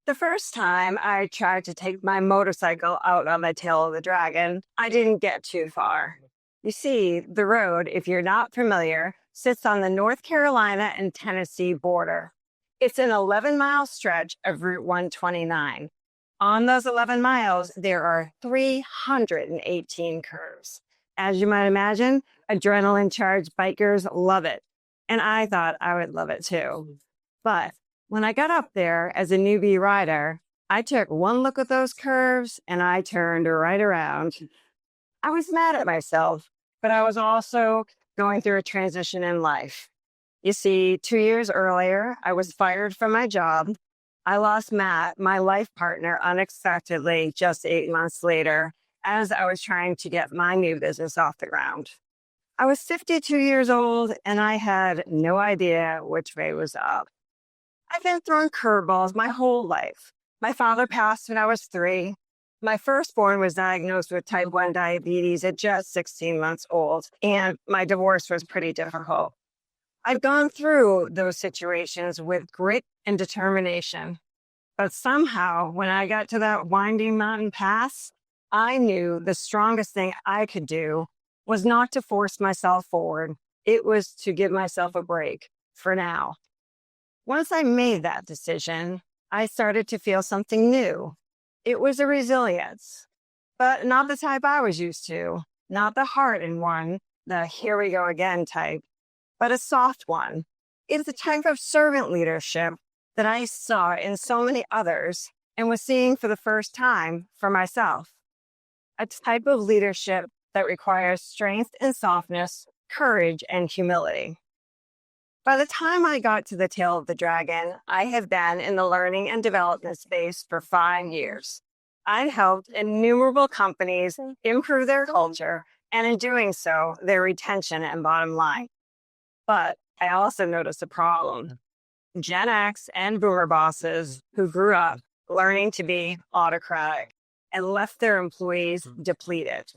The first time I tried to take my motorcycle out on the tail of the dragon, I didn't get too far. You see, the road, if you're not familiar, sits on the North Carolina and Tennessee border. It's an 11-mile stretch of Route 129. On those 11 miles, there are 318 curves. As you might imagine, adrenaline-charged bikers love it. And I thought I would love it too. But when I got up there as a newbie rider, I took one look at those curves and I turned right around. I was mad at myself, but I was also going through a transition in life. You see, 2 years earlier, I was fired from my job. I lost Matt, my life partner, unexpectedly just 8 months later, as I was trying to get my new business off the ground. I was 52 years old and I had no idea which way was up. I've been thrown curveballs my whole life. My father passed when I was 3. My firstborn was diagnosed with type 1 diabetes at just 16 months old, and my divorce was pretty difficult. I've gone through those situations with grit and determination. But somehow, when I got to that winding mountain pass, I knew the strongest thing I could do was not to force myself forward. It was to give myself a break for now. Once I made that decision, I started to feel something new. It was a resilience, but not the type I was used to, not the hardened one, the here we go again type, but a soft one. It's the type of servant leadership that I saw in so many others and was seeing for the first time for myself. A type of leadership that requires strength and softness, courage and humility. By the time I got to the tail of the dragon, I had been in the learning and development space for 5 years. I'd helped innumerable companies improve their culture, and in doing so, their retention and bottom line. But I also noticed a problem. Gen X and Boomer bosses who grew up learning to be autocratic and left their employees depleted.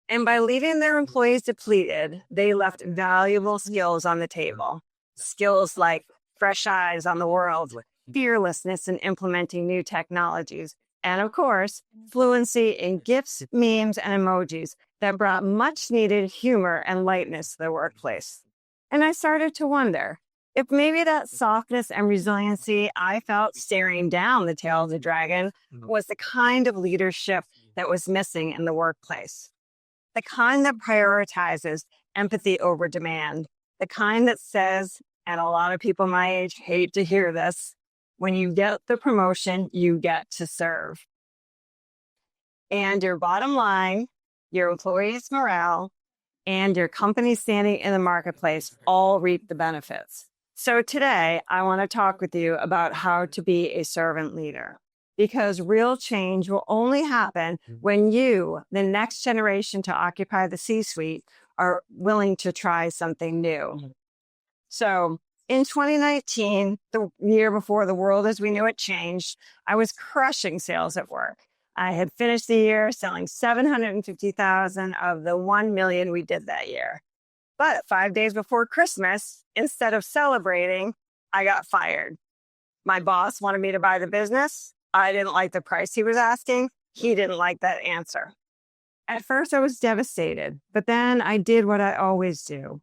And by leaving their employees depleted, they left valuable skills on the table. Skills like fresh eyes on the world, fearlessness in implementing new technologies, and of course, fluency in GIFs, memes, and emojis that brought much needed humor and lightness to the workplace. And I started to wonder if maybe that softness and resiliency I felt staring down the tail of the dragon was the kind of leadership that was missing in the workplace. The kind that prioritizes empathy over demand. The kind that says, and a lot of people my age hate to hear this, when you get the promotion, you get to serve. And your bottom line, your employees' morale, and your company standing in the marketplace all reap the benefits. So today, I want to talk with you about how to be a servant leader. Because real change will only happen when you, the next generation to occupy the C-suite, are willing to try something new. So in 2019, the year before the world as we knew it changed, I was crushing sales at work. I had finished the year selling 750,000 of the 1 million we did that year. But 5 days before Christmas, instead of celebrating, I got fired. My boss wanted me to buy the business. I didn't like the price he was asking. He didn't like that answer. At first, I was devastated, but then I did what I always do.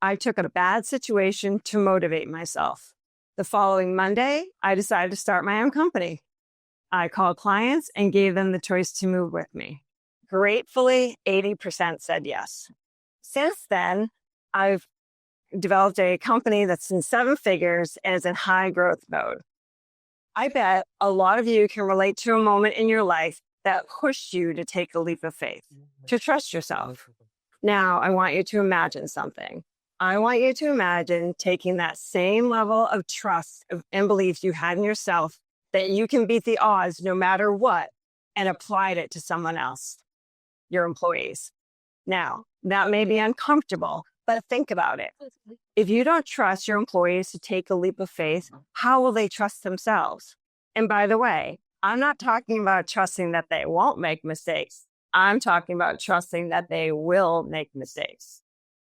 I took a bad situation to motivate myself. The following Monday, I decided to start my own company. I called clients and gave them the choice to move with me. Gratefully, 80% said yes. Since then, I've developed a company that's in 7 figures and is in high growth mode. I bet a lot of you can relate to a moment in your life that pushed you to take a leap of faith, to trust yourself. Now, I want you to imagine something. I want you to imagine taking that same level of trust and belief you had in yourself that you can beat the odds no matter what and applied it to someone else, your employees. Now, that may be uncomfortable, but think about it. If you don't trust your employees to take a leap of faith, how will they trust themselves? And by the way, I'm not talking about trusting that they won't make mistakes. I'm talking about trusting that they will make mistakes.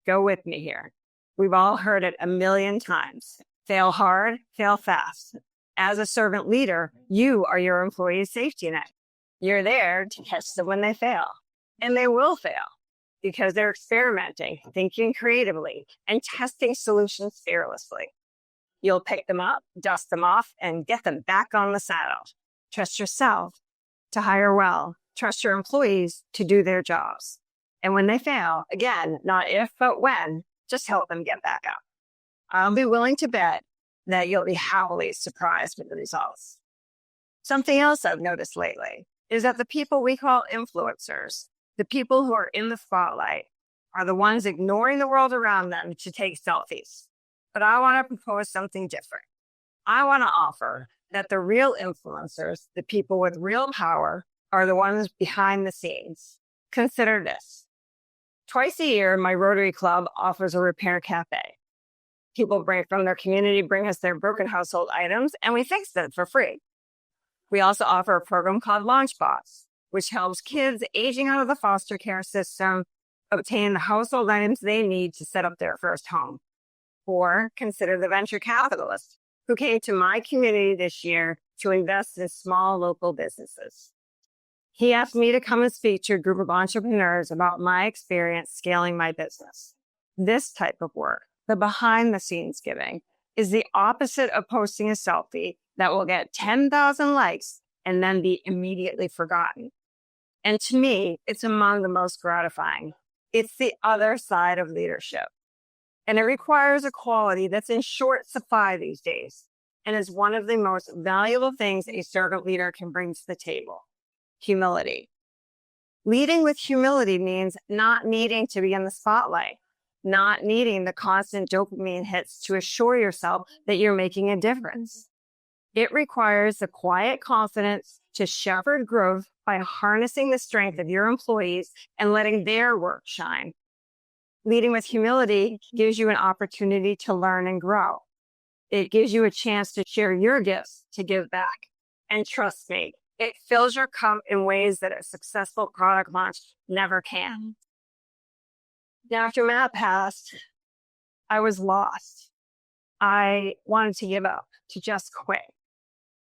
Go with me here. We've all heard it a million times. Fail hard, fail fast. As a servant leader, you are your employee's safety net. You're there to catch them when they fail. And they will fail because they're experimenting, thinking creatively, and testing solutions fearlessly. You'll pick them up, dust them off, and get them back on the saddle. Trust yourself to hire well. Trust your employees to do their jobs. And when they fail, again, not if, but when, just help them get back up. I'll be willing to bet that you'll be happily surprised with the results. Something else I've noticed lately is that the people we call influencers, the people who are in the spotlight, are the ones ignoring the world around them to take selfies. But I want to propose something different. I want to offer that the real influencers, the people with real power, are the ones behind the scenes. Consider this. Twice a year, my Rotary Club offers a repair cafe. People from their community bring us their broken household items, and we fix them for free. We also offer a program called Launchbox, which helps kids aging out of the foster care system obtain the household items they need to set up their first home. Or consider the venture capitalist who came to my community this year to invest in small local businesses. He asked me to come and speak to a group of entrepreneurs about my experience scaling my business. This type of work, the behind-the-scenes giving, is the opposite of posting a selfie that will get 10,000 likes and then be immediately forgotten. And to me, it's among the most gratifying. It's the other side of leadership. And it requires a quality that's in short supply these days and is one of the most valuable things a servant leader can bring to the table: humility. Leading with humility means not needing to be in the spotlight, not needing the constant dopamine hits to assure yourself that you're making a difference. It requires the quiet confidence to shepherd growth by harnessing the strength of your employees and letting their work shine. Leading with humility gives you an opportunity to learn and grow. It gives you a chance to share your gifts, to give back. And trust me, it fills your cup in ways that a successful product launch never can. Now, after Matt passed, I was lost. I wanted to give up, to just quit.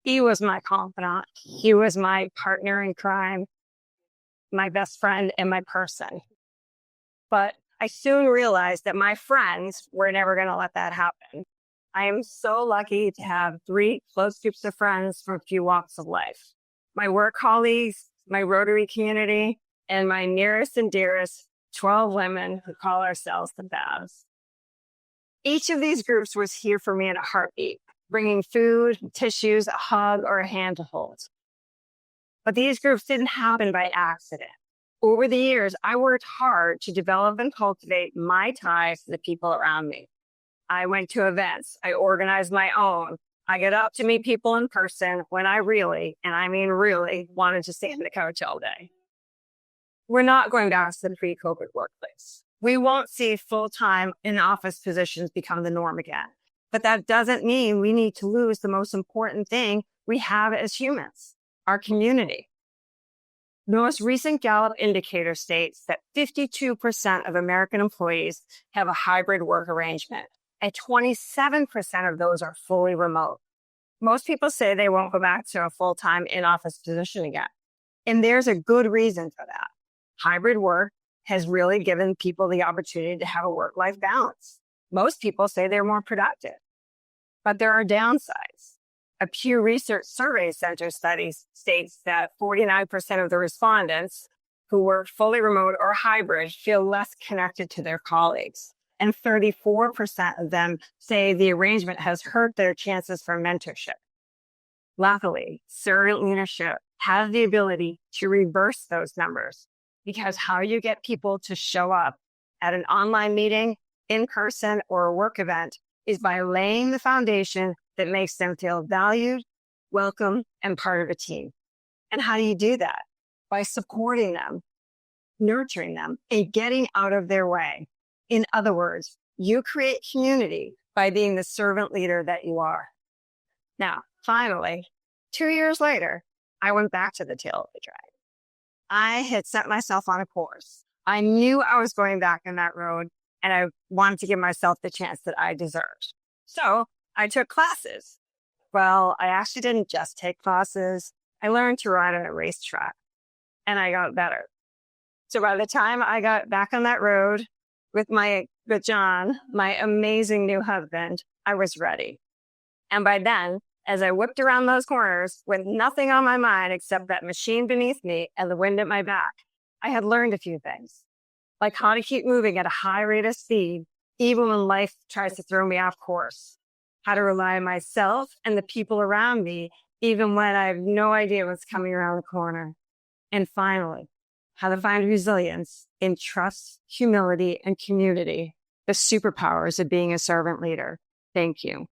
He was my confidant. He was my partner in crime, my best friend, and my person. But I soon realized that my friends were never going to let that happen. I am so lucky to have 3 close groups of friends from a few walks of life: my work colleagues, my Rotary community, and my nearest and dearest 12 women who call ourselves the Babs. Each of these groups was here for me in a heartbeat, bringing food, tissues, a hug, or a hand to hold. But these groups didn't happen by accident. Over the years, I worked hard to develop and cultivate my ties to the people around me. I went to events. I organized my own. I get up to meet people in person when I really, and I mean really, wanted to stay on the couch all day. We're not going back to the pre-COVID workplace. We won't see full-time in-office positions become the norm again. But that doesn't mean we need to lose the most important thing we have as humans: our community. The most recent Gallup indicator states that 52% of American employees have a hybrid work arrangement, and 27% of those are fully remote. Most people say they won't go back to a full-time in-office position again. And there's a good reason for that. Hybrid work has really given people the opportunity to have a work-life balance. Most people say they're more productive, but there are downsides. A Pew Research Survey Center study states that 49% of the respondents who work fully remote or hybrid feel less connected to their colleagues. And 34% of them say the arrangement has hurt their chances for mentorship. Luckily, servant leadership has the ability to reverse those numbers, because how you get people to show up at an online meeting, in person, or a work event is by laying the foundation that makes them feel valued, welcome, and part of a team. And how do you do that? By supporting them, nurturing them, and getting out of their way. In other words, you create community by being the servant leader that you are. Now, finally, 2 years later, I went back to the tail of the dragon. I had set myself on a course. I knew I was going back on that road, and I wanted to give myself the chance that I deserved. So I took classes. Well, I actually didn't just take classes. I learned to ride on a racetrack and I got better. So by the time I got back on that road with John, my amazing new husband, I was ready. And by then, as I whipped around those corners with nothing on my mind except that machine beneath me and the wind at my back, I had learned a few things, like how to keep moving at a high rate of speed, even when life tries to throw me off course, how to rely on myself and the people around me, even when I have no idea what's coming around the corner. And finally, how to find resilience in trust, humility, and community, the superpowers of being a servant leader. Thank you.